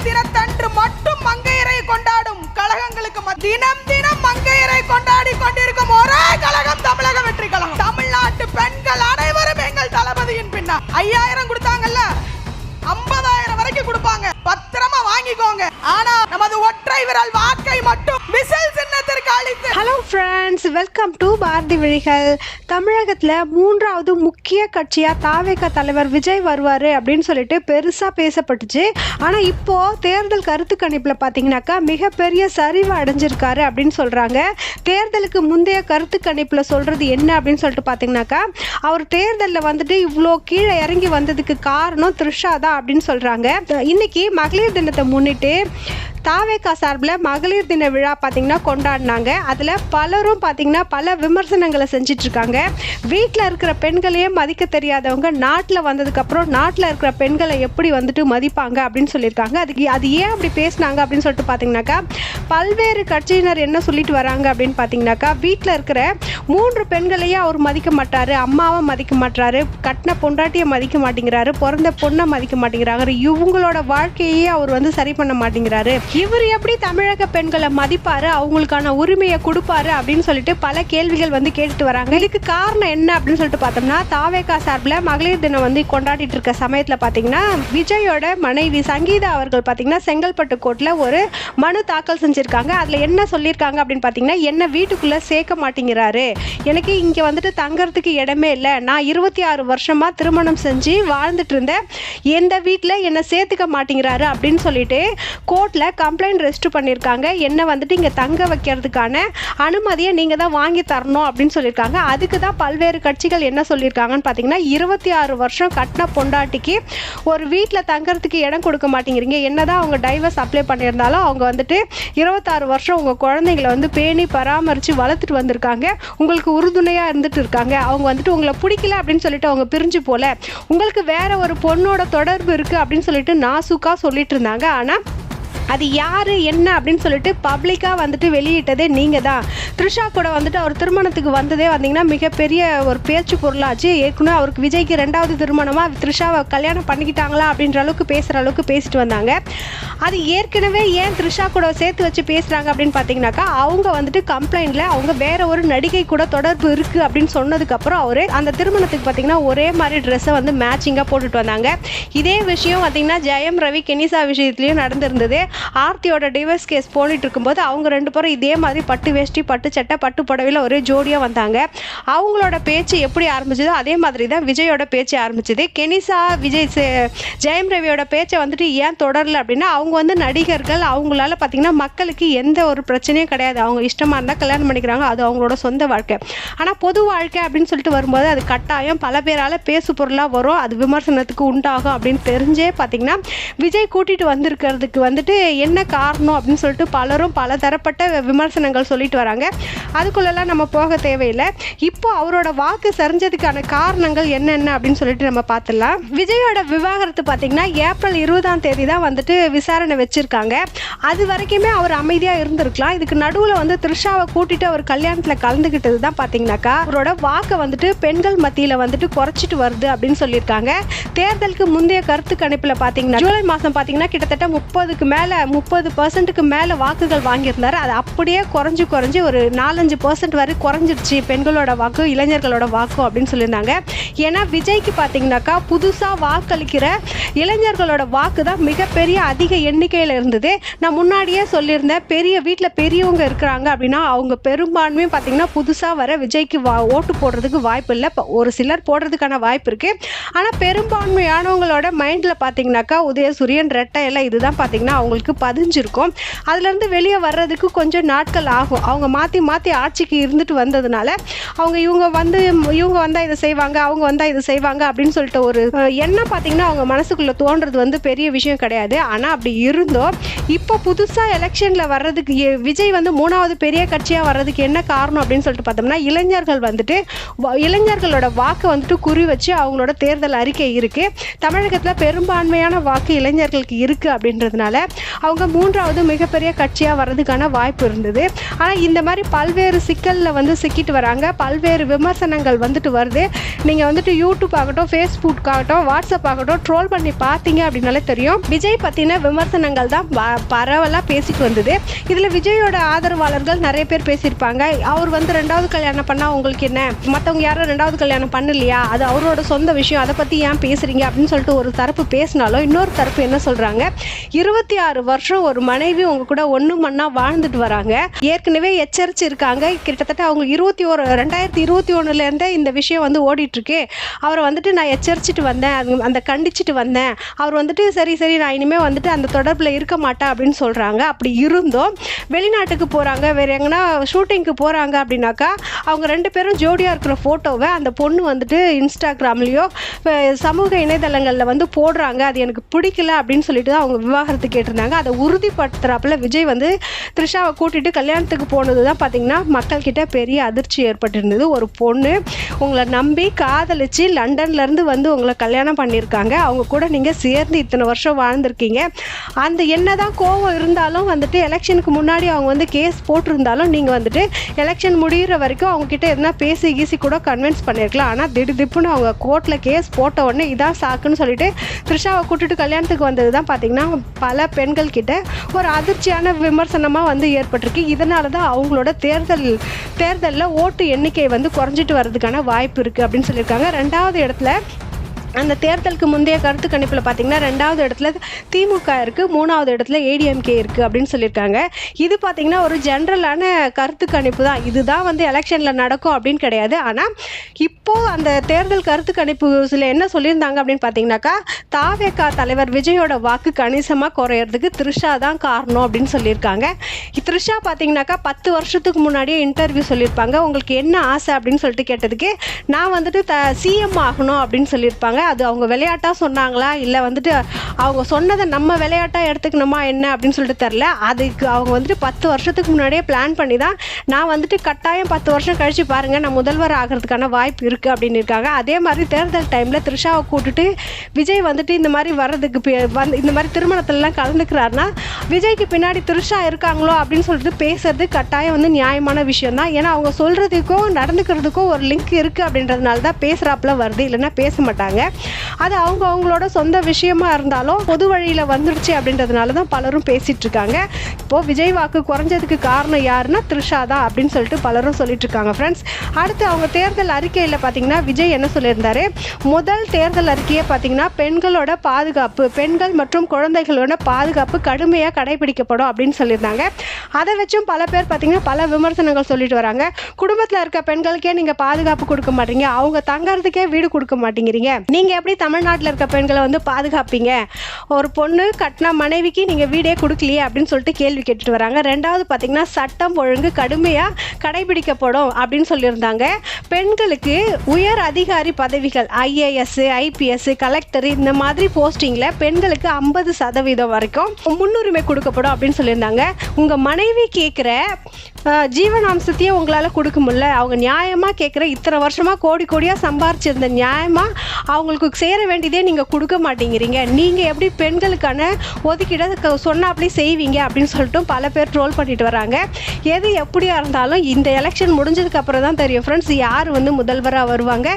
மகளிர் தினத்தன்று மட்டும் மங்கையரை கொண்டாடும் கழகங்களுக்கு தினம் தினம் மங்கையரை கொண்டாடி கொண்டிருக்கும் ஒரே கழகம் தமிழக வெற்றி கழகம். தமிழ்நாட்டு பெண்கள் அனைவரும் எங்கள் தளபதியின் பின்னால் 5000 கொடுத்தாங்கல்ல, 50,000 வரைக்கும் கொடுப்பாங்க, பத்திரமா வாங்கிக்கோங்க. ஆனா நமது ஒற்றை விரல் வாக்கை மட்டும் விசில் சின்னத்திற்கு அளித்து. Hello friends, welcome to Bharathi Vizhigal. தமிழகத்தில் 3வது முக்கிய கட்சியாக தாவேக தலைவர் விஜய் வருவார் அப்படின்னு சொல்லிட்டு பெருசாக பேசப்பட்டுச்சு. ஆனால் இப்போது தேர்தல் கருத்து கணிப்பில் பார்த்தீங்கன்னாக்கா மிகப்பெரிய சரிவு அடைஞ்சிருக்காரு அப்படின்னு சொல்கிறாங்க. தேர்தலுக்கு முந்தைய கருத்து கணிப்பில் சொல்கிறது என்ன அப்படின்னு சொல்லிட்டு பார்த்தீங்கன்னாக்கா, அவர் தேர்தலில் வந்துட்டு இவ்வளோ கீழே இறங்கி வந்ததுக்கு காரணம் த்ரிஷா தான் அப்படின்னு சொல்கிறாங்க. இன்னைக்கு மகளிர் தினத்தை முன்னிட்டு தாவேகா சார்பில் மகளிர் தின விழா பார்த்தீங்கன்னா கொண்டாடினாங்க. அதில் பலரும் பார்த்தீங்கன்னா பல விமர்சனங்களை செஞ்சிட்டு இருக்காங்க. வீட்டில் இருக்கிற பெண்களையே மதிக்க தெரியாதவங்க நாட்டில் வந்ததுக்கப்புறம் நாட்டில் இருக்கிற பெண்களை எப்படி வந்துட்டு மதிப்பாங்க அப்படின்னு சொல்லியிருக்காங்க. அது ஏன் அப்படி பேசினாங்க அப்படின்னு சொல்லிட்டு பார்த்தீங்கன்னாக்கா, பல்வேறு கட்சியினர் என்ன சொல்லிட்டு வராங்க அப்படின்னு பார்த்தீங்கன்னாக்கா, வீட்டில் இருக்கிற 3 பெண்களையே அவர் மதிக்க மாட்டார், அம்மாவை மதிக்க மாட்டாரு, கட்டின பொண்டாட்டியை மதிக்க மாட்டேங்கிறாரு, பிறந்த பொண்ணை மதிக்க மாட்டேங்கிறாரு, இவங்களோட வாழ்க்கையே அவர் வந்து சரி பண்ண மாட்டேங்கிறாரு, இவர் எப்படி தமிழக பெண்களை மதிப்பாரு, அவங்களுக்கான உரிமையை கொடுப்பாரு அப்படின்னு சொல்லிட்டு பல கேள்விகள் வந்து கேட்டுட்டு வராங்க. இதுக்கு காரணம் என்ன அப்படின்னு சொல்லிட்டு பார்த்தோம்னா, தாவேகா சார்பில் மகளிர் தினம் வந்து கொண்டாடிட்டு இருக்க சமயத்தில் பார்த்தீங்கன்னா விஜயோட மனைவி சங்கீதா அவர்கள் பார்த்தீங்கன்னா செங்கல்பட்டு கோர்ட்டில் ஒரு மனு தாக்கல் செஞ்சிருக்காங்க. அதில் என்ன சொல்லியிருக்காங்க அப்படின்னு பார்த்தீங்கன்னா, என்ன வீட்டுக்குள்ளே சேர்க்க மாட்டேங்கிறாரு, எனக்கு இங்கே வந்துட்டு தங்கறதுக்கு இடமே இல்லை, நான் 26 வருஷமாக திருமணம் செஞ்சு வாழ்ந்துட்டு இருந்தேன், எந்த வீட்டில் என்னை சேர்த்துக்க மாட்டேங்கிறாரு அப்படின்னு சொல்லிட்டு கோர்ட்டில் கம்ப்ளைண்ட் ரெஜிஸ்டர் பண்ணியிருக்காங்க. என்ன வந்துட்டு இங்கே தங்க வைக்கிறதுக்கான அனுமதியை நீங்கள் தான் வாங்கி தரணும் அப்படின்னு சொல்லியிருக்காங்க. அதுக்கு தான் பல்வேறு கட்சிகள் என்ன சொல்லியிருக்காங்கன்னு பார்த்தீங்கன்னா, 26 வருஷம் கட்டின பொண்டாட்டிக்கு ஒரு வீட்டில் தங்கறதுக்கு இடம் கொடுக்க மாட்டேங்கிறீங்க, என்னதான் அவங்க டைவர்ஸ் அப்ளை பண்ணியிருந்தாலும் அவங்க வந்துட்டு 26 வருஷம் உங்கள் குழந்தைங்களை வந்து பேணி பராமரித்து வளர்த்துட்டு வந்திருக்காங்க, உங்களுக்கு உறுதுணையாக இருந்துட்டு இருக்காங்க, அவங்க வந்துட்டு உங்களை பிடிக்கல அப்படின்னு சொல்லிட்டு அவங்க பிரிஞ்சு போல, உங்களுக்கு வேற ஒரு பொண்ணோட தொடர்பு இருக்குது அப்படின்னு சொல்லிட்டு நாசுக்காக சொல்லிட்டு இருந்தாங்க. ஆனால் அது யார் என்ன அப்படின்னு சொல்லிட்டு பப்ளிக்காக வந்துட்டு வெளியிட்டதே நீங்கள் தான். த்ரிஷா கூட வந்துட்டு அவர் திருமணத்துக்கு வந்ததே வந்தீங்கன்னா மிகப்பெரிய ஒரு பேச்சு பொருளாச்சு. ஏற்கனவே அவருக்கு விஜய்க்கு 2வது திருமணமாக த்ரிஷாவை கல்யாணம் பண்ணிக்கிட்டாங்களா அப்படின்ற அளவுக்கு பேசுகிற அளவுக்கு பேசிட்டு வந்தாங்க. அது ஏற்கனவே ஏன் த்ரிஷா கூட சேர்த்து வச்சு பேசுகிறாங்க அப்படின்னு பார்த்தீங்கன்னாக்கா, அவங்க வந்துட்டு கம்ப்ளைண்டில் அவங்க வேற ஒரு நடிகை கூட தொடர்பு இருக்குது அப்படின்னு சொன்னதுக்கப்புறம் அவர் அந்த திருமணத்துக்கு பார்த்தீங்கன்னா ஒரே மாதிரி ட்ரெஸ்ஸை வந்து மேட்சிங்காக போட்டுட்டு வந்தாங்க. இதே விஷயம் பார்த்தீங்கன்னா ஜெயம் ரவி கெனிசா விஷயத்துலையும் நடந்திருந்தது. ஆர்த்தியோட டிவோர்ஸ் கேஸ் போனிட்டு இருக்கும்போது அவங்க 2 பேரும் இதே மாதிரி பட்டு வேஷ்டி பட்டு சட்டை பட்டு புடவையில் ஒரே ஜோடியாக வந்தாங்க. அவங்களோட பேச்சு எப்படி ஆரம்பிச்சதோ அதே மாதிரி தான் விஜயோட பேச்சு ஆரம்பிச்சது. கெனிசா ஜெயம் ரவியோட பேச்சை வந்துட்டு ஏன் தொடரல அப்படின்னா, அவங்க வந்து நடிகர்கள், அவங்களால பார்த்தீங்கன்னா மக்களுக்கு எந்த ஒரு பிரச்சனையும் கிடையாது, அவங்க இஷ்டமாக இருந்தால் கல்யாணம் பண்ணிக்கிறாங்க, அது அவங்களோட சொந்த வாழ்க்கை. ஆனால் பொது வாழ்க்கை அப்படின்னு சொல்லிட்டு வரும்போது அது கட்டாயம் பல பேரால் பேசு பொருளாக வரும், அது விமர்சனத்துக்கு உண்டாகும் அப்படின்னு தெரிஞ்சே பார்த்தீங்கன்னா விஜய் கூட்டிகிட்டு வந்திருக்கிறதுக்கு வந்துட்டு என்ன காரணம் அப்படின்னு சொல்லிட்டு பலரும் பல தரப்பட்ட விமர்சனங்கள் சொல்லிட்டு வராங்க. அதுக்குள்ளெல்லாம் நம்ம போக தேவையில்லை. இப்போ அவரோட வாக்கு சரிஞ்சதுக்கான காரணங்கள் என்னென்ன அப்படின்னு சொல்லிட்டு நம்ம பார்த்துடலாம். விஜயோட விவாகரத்து பார்த்தீங்கன்னா ஏப்ரல் 20ஆம் தேதி தான் வந்துட்டு விசாரணை வச்சிருக்காங்க. அது வரைக்குமே அவர் அமைதியாக இருந்திருக்கலாம். இதுக்கு நடுவில் வந்து த்ரிஷாவை கூட்டிட்டு அவர் கல்யாணத்தில் கலந்துக்கிட்டது தான் பார்த்தீங்கன்னாக்கா அவரோட வாக்கை வந்துட்டு பெண்கள் மத்தியில் வந்துட்டு குறைச்சிட்டு வருது அப்படின்னு சொல்லியிருக்காங்க. தேர்தலுக்கு முந்தைய கருத்து கணிப்பில் பார்த்தீங்கன்னா ஜூலை மாதம் பார்த்தீங்கன்னா கிட்டத்தட்ட 30% மேலே வாக்குகள் வாங்கியிருந்தாரு. அது அப்படியே குறைஞ்சு ஒரு 4-5% வரை குறைஞ்சிருச்சு பெண்களோட வாக்கு, இளைஞர்களோட வாக்கு அப்படின்னு சொல்லியிருந்தாங்க. ஏன்னா விஜய்க்கு பார்த்தீங்கன்னாக்கா புதுசாக வாக்களிக்கிற இளைஞர்களோட வாக்கு தான் மிகப்பெரிய அதிக எண்ணிக்கையில் இருந்தது. நான் முன்னாடியே சொல்லியிருந்தேன், பெரிய வீட்டில் பெரியவங்க இருக்கிறாங்க அப்படின்னா அவங்க பெரும்பான்மையும் பார்த்தீங்கன்னா புதுசாக வர விஜய்க்கு ஓட்டு போடுறதுக்கு வாய்ப்பு இல்லை. ஒரு சிலர் போடுறதுக்கான வாய்ப்பு இருக்குது. ஆனால் பெரும்பான்மையானவங்களோட மைண்டில் பார்த்தீங்கன்னாக்கா உதயசூரியன், ரெட்டை எல்லாம் இதுதான் பார்த்தீங்கன்னா அவங்களுக்கு பதிஞ்சிருக்கும். அதுலேருந்து வெளியே வர்றதுக்கு கொஞ்சம் நாட்கள் ஆகும். அவங்க மாற்றி ஆட்சிக்கு இருந்துட்டு வந்ததுனால அவங்க இவங்க வந்தால் இதை செய்வாங்க, அவங்க வந்தால் இது செய்வாங்க அப்படின்னு சொல்லிட்டு ஒரு எண்ணம் பார்த்தீங்கன்னா அவங்க மனசுக்குள்ளே தோன்றது வந்து பெரிய விஷயம் கிடையாது. ஆனால் அப்படி இருந்தோம் இப்போ புதுசாக எலெக்ஷனில் வர்றதுக்கு விஜய் வந்து 3வது பெரிய கட்சியாக வர்றதுக்கு என்ன காரணம் அப்படின்னு சொல்லிட்டு பார்த்தோம்னா, இளைஞர்களோட வாக்கு வந்துட்டு குறி வச்சு அவங்களோட தேர்தல் அறிக்கை இருக்குது. தமிழகத்தில் பெரும்பான்மையான வாக்கு இளைஞர்களுக்கு இருக்குது அப்படின்றதுனால அவங்க 3வது மிகப்பெரிய கட்சியாக வர்றதுக்கான வாய்ப்பு இருந்தது. ஆனால் இந்த மாதிரி பல்வேறு சிக்கலில் வந்து சிக்கிட்டு வராங்க. பல்வேறு விமர்சனங்கள் வந்துட்டு வருது. நீங்கள் வந்துட்டு யூடியூப் ஆகட்டும், ஃபேஸ்புக் ஆகட்டும், வாட்ஸ்அப் ஆகட்டும் ட்ரோல் பண்ணி பார்த்தீங்க அப்படின்னாலே தெரியும், விஜய் பற்றின விமர்சனங்கள் தான் பரவலாக பேசிட்டு வந்தது. இதில் விஜயோட ஆதரவாளர்கள் நிறைய பேர் பேசியிருப்பாங்க. அவர் வந்து 2வது கல்யாணம் பண்ணால் உங்களுக்கு என்ன, மற்றவங்க யாரும் 2வது கல்யாணம் பண்ணலையா, அது அவரோட சொந்த விஷயம், அதை பற்றி ஏன் பேசுகிறீங்க அப்படின்னு சொல்லிட்டு ஒரு தரப்பு பேசினாலும் இன்னொரு தரப்பு என்ன சொல்கிறாங்க, 26 வருஷம் ஒரு மனைவி உங்க கூட ஒன்று மண்ணா வாழ்ந்துட்டு வராங்க. ஏற்கனவே எச்சரிச்சிருக்காங்க. கிட்டத்தட்ட அவங்க 2021 இந்த விஷயம் வந்து ஓடிட்டு இருக்கு. அவரை வந்துட்டு நான் எச்சரிச்சுட்டு வந்தேன், அந்த கண்டிச்சுட்டு வந்தேன். அவர் வந்துட்டு சரி நான் இனிமேல் வந்துட்டு அந்த தொடர்பில் இருக்க மாட்டேன் அப்படின்னு சொல்கிறாங்க. அப்படி இருந்தும் வெளிநாட்டுக்கு போகிறாங்க, வேறு எங்கன்னா ஷூட்டிங்க்கு போகிறாங்க அப்படின்னாக்கா அவங்க 2 பேரும் ஜோடியாக இருக்கிற ஃபோட்டோவை அந்த பொண்ணு வந்துட்டு இன்ஸ்டாகிராம்லேயோ சமூக இணையதளங்களில் வந்து போடுறாங்க. அது எனக்கு பிடிக்கல அப்படின்னு சொல்லிட்டு தான் அவங்க விவாகரத்து கேட்டிருந்தாங்க. அதை உறுதிப்படுத்துறாப்புல விஜய் வந்து த்ரிஷாவை கூட்டிகிட்டு கல்யாணத்துக்கு போனது தான் பார்த்திங்கன்னா மக்கள்கிட்ட பெரிய அதிர்ச்சி ஏற்பட்டிருந்தது. ஒரு பொண்ணு உங்களை நம்பி காதலிச்சு லண்டன்லேருந்து வந்து உங்களை கல்யாணம் பண்ணியிருக்காங்க. அவங்க கூட நீங்கள் சேர்ந்து இத்தனை வருஷம் வாழ்ந்திருக்கீங்க. அந்த என்னதான் கோவம் இருந்தாலும் வந்துட்டு எலெக்ஷனுக்கு முன்னாடி அவங்க வந்து கேஸ் போட்டிருந்தாலும் நீங்கள் வந்துட்டு எலெக்ஷன் முடிகிற வரைக்கும் அவங்கக்கிட்ட எதுனா பேசி கீசி கூட கன்வின்ஸ் பண்ணியிருக்கலாம். ஆனால் திடுப்புன்னு அவங்க கோர்ட்டில் கேஸ் போட்ட உடனே இதான் சாக்குன்னு சொல்லிட்டு த்ரிஷாவை கூட்டிட்டு கல்யாணத்துக்கு வந்தது தான் பார்த்திங்கன்னா பல பெண்கள் கிட்ட ஒரு அதிர்ச்சியான விமர்சனமாக வந்து ஏற்பட்டிருக்கு. இதனால தான் அவங்களோட தேர்தலில் ஓட்டு எண்ணிக்கை வந்து குறைஞ்சிட்டு வர்றதுக்கான வாய்ப்பு இருக்குது அப்படின்னு சொல்லியிருக்காங்க. 2வது இடத்துல அந்த தேர்தலுக்கு முந்தைய கருத்து கணிப்பில் பார்த்திங்கன்னா 2வது இடத்துல திமுக இருக்குது, 3வது இடத்துல ஏடிஎம்கே இருக்குது அப்படின்னு சொல்லியிருக்காங்க. இது பார்த்திங்கன்னா ஒரு ஜென்ரலான கருத்து கணிப்பு தான். இதுதான் வந்து எலெக்ஷனில் நடக்கும் அப்படின்னு கிடையாது. ஆனால் இப்போது அந்த தேர்தல் கருத்து கணிப்பு சில என்ன சொல்லியிருந்தாங்க அப்படின்னு பார்த்தீங்கன்னாக்கா, தாவேகா தலைவர் விஜயோட வாக்கு கணிசமாக குறையிறதுக்கு த்ரிஷா தான் காரணம் அப்படின்னு சொல்லியிருக்காங்க. த்ரிஷா பார்த்தீங்கன்னாக்கா 10 வருஷத்துக்கு முன்னாடியே இன்டர்வியூ சொல்லியிருப்பாங்க. உங்களுக்கு என்ன ஆசை அப்படின்னு சொல்லிட்டு கேட்டதுக்கு நான் வந்துட்டு சிஎம் ஆகணும் அப்படின்னு சொல்லியிருப்பாங்க. அது அவங்க விளையாட்டாக சொன்னாங்களா இல்லை வந்துட்டு அவங்க சொன்னதை நம்ம விளையாட்டாக எடுத்துக்கணுமா என்ன அப்படின்னு சொல்லிட்டு தெரில. அதுக்கு அவங்க வந்துட்டு 10 வருஷத்துக்கு முன்னாடியே பிளான் பண்ணி தான் நான் வந்துட்டு கட்டாயம் 10 வருஷம் கழித்து பாருங்கள் நான் முதல்வர் ஆகிறதுக்கான வாய்ப்பு இருக்குது அப்படின்னு இருக்காங்க. அதே மாதிரி தேர்தல் டைமில் த்ரிஷாவை கூட்டுட்டு விஜய் வந்துட்டு இந்த மாதிரி வர்றதுக்கு இந்த மாதிரி திருமணத்திலலாம் கலந்துக்கிறாருன்னா விஜய்க்கு பின்னாடி த்ரிஷா இருக்காங்களோ அப்படின்னு சொல்லிட்டு பேசுறது கட்டாயம் வந்து நியாயமான விஷயம் தான். ஏன்னா அவங்க சொல்கிறதுக்கும் நடந்துக்கிறதுக்கும் ஒரு லிங்க் இருக்குது அப்படின்றதுனால தான் பேசுகிறாப்புல வருது, இல்லைன்னா பேச மாட்டாங்க. அது அவங்களோட சொந்த விஷயமா இருந்தாலும் பொது வழியில் வந்துடுச்சு அப்படின்றதுனால தான் பலரும் பேசிகிட்டு இருக்காங்க. இப்போது விஜய் வாக்கு குறைஞ்சதுக்கு காரணம் யாருன்னா த்ரிஷா தான் அப்படின்னு சொல்லிட்டு பலரும் சொல்லிட்டு இருக்காங்க. ஃப்ரெண்ட்ஸ், அடுத்து அவங்க தேர்தல் அறிக்கையில் பார்த்தீங்கன்னா விஜய் என்ன சொல்லியிருந்தாரு, முதல் தேர்தல் அறிக்கையை பார்த்தீங்கன்னா பெண்களோட பாதுகாப்பு, பெண்கள் மற்றும் குழந்தைகளோட பாதுகாப்பு கடுமையாக கடைபிடிக்கப்படும் அப்படின்னு சொல்லியிருந்தாங்க. அதை வச்சும் பல பேர் பார்த்தீங்கன்னா பல விமர்சனங்கள் சொல்லிட்டு வராங்க. குடும்பத்தில் இருக்க பெண்களுக்கே நீங்கள் பாதுகாப்பு கொடுக்க மாட்டீங்க, அவங்க தங்கறதுக்கே வீடு கொடுக்க மாட்டேங்கிறீங்க, நீங்கள் எப்படி தமிழ்நாட்டில் இருக்க பெண்களை வந்து பாதுகாப்பீங்க, ஒரு பொண்ணு கட்டின மனைவிக்கு நீங்கள் வீடே கொடுக்கலையே அப்படின்னு சொல்லிட்டு கேள்வி கேட்டுட்டு வராங்க. 2வது பார்த்தீங்கன்னா சட்டம் ஒழுங்கு கடுமையாக கடைபிடிக்கப்படும் அப்படின்னு சொல்லியிருந்தாங்க. பெண்களுக்கு உயர் அதிகாரி பதவிகள் IAS, IPS, கலெக்டர் இந்த மாதிரி போஸ்டிங்கில் பெண்களுக்கு 50% வரைக்கும் முன்னுரிமை கொடுக்கப்படும் அப்படின்னு சொல்லியிருந்தாங்க. உங்கள் மனைவி கேட்குற ஜீவனாம்சத்தையே உங்களால் கொடுக்க முடியல, அவங்க நியாயமாக கேட்குற இத்தனை வருஷமாக கோடியாக சம்பாரிச்சிருந்த நியாயமாக அவங்களுக்கு சேர வேண்டியதே நீங்கள் கொடுக்க மாட்டேங்கிறீங்க, நீங்கள் எப்படி பெண்களுக்கான ஒதுக்கீடை சொன்னாப்படி செய்வீங்க அப்படின்னு சொல்லிட்டு பல பேர் ட்ரோல் பண்ணிட்டு வராங்க. எது எப்படியா இருந்தாலும் இந்த எலெக்ஷன் முடிஞ்சதுக்கு அப்புறம் தான் தெரியும் ஃப்ரெண்ட்ஸ், யார் வந்து முதல்வராக வருவாங்க,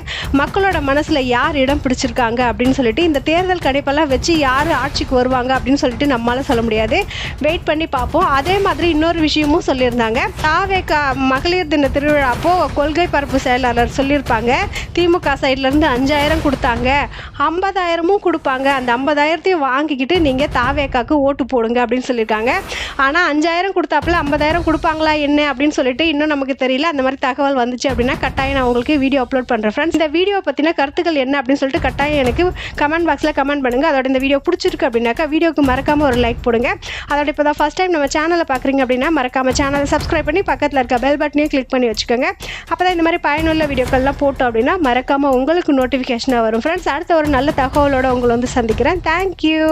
மக்களோட மனசில் யார் இடம் பிடிச்சிருக்காங்க அப்படின்னு சொல்லிட்டு. இந்த தேர்தல் கணிப்பெல்லாம் வச்சு யார் ஆட்சிக்கு வருவாங்க அப்படின்னு சொல்லிட்டு நம்மளால சொல்ல முடியாது, வெயிட் பண்ணி பார்ப்போம். அதே மாதிரி இன்னொரு விஷயமும் சொல்லியிருந்தாங்க, தாவேகா மகளிர் தின திருவிழா அப்போ கொள்கை பரப்பு செயலாளர் சொல்லியிருப்பாங்க, திமுக சைட்லேருந்து 5000 கொடுத்தாங்க, 50,000 கொடுப்பாங்க, அந்த 50,000 வாங்கிக்கிட்டு நீங்கள் தாவேக்காக்கு ஓட்டு போடுங்க அப்படின்னு சொல்லியிருக்காங்க. ஆனால் 5000 கொடுத்தாப்புல 50,000 கொடுப்பாங்களா என்ன அப்படின்னு சொல்லிட்டு இன்னும் நமக்கு தெரியல. அந்த மாதிரி தகவல் வந்துச்சு அப்படின்னா கட்டாயம் நான் உங்களுக்கு வீடியோ அப்லோட் பண்ணுறேன். ஃப்ரெண்ட்ஸ், இந்த வீடியோ பற்றின கருத்துக்கள் என்ன அப்படின்னு சொல்லிட்டு கட்டாயம் எனக்கு கமெண்ட் பாக்ஸில் கமெண்ட் பண்ணுங்கள். அதோட இந்த வீடியோ பிடிச்சிருக்கு அப்படின்னாக்கா வீடியோக்கு மறக்காமல் ஒரு லைக் போடுங்க. அதோட இப்போ தான் ஃபஸ்ட் டைம் நம்ம சேனலை பார்க்குறீங்க அப்படின்னா மறக்காமல் சேனலை சப்ஸ்கிரைப் பண்ணி பக்கத்தில் இருக்க பெல் பட்டனையும் கிளிக் பண்ணி வச்சுக்கோங்க. அப்போ தான் இந்த மாதிரி பயனுள்ள வீடியோக்கள்லாம் போட்டோம் அப்படின்னா மறக்காமல் உங்களுக்கு நோட்டிஃபிகேஷனாக வரும். ஃப்ரெண்ட்ஸ், அடுத்த ஒரு நல்ல தகவலோடு உங்களை வந்து சந்திக்கிறேன். தேங்க்யூ.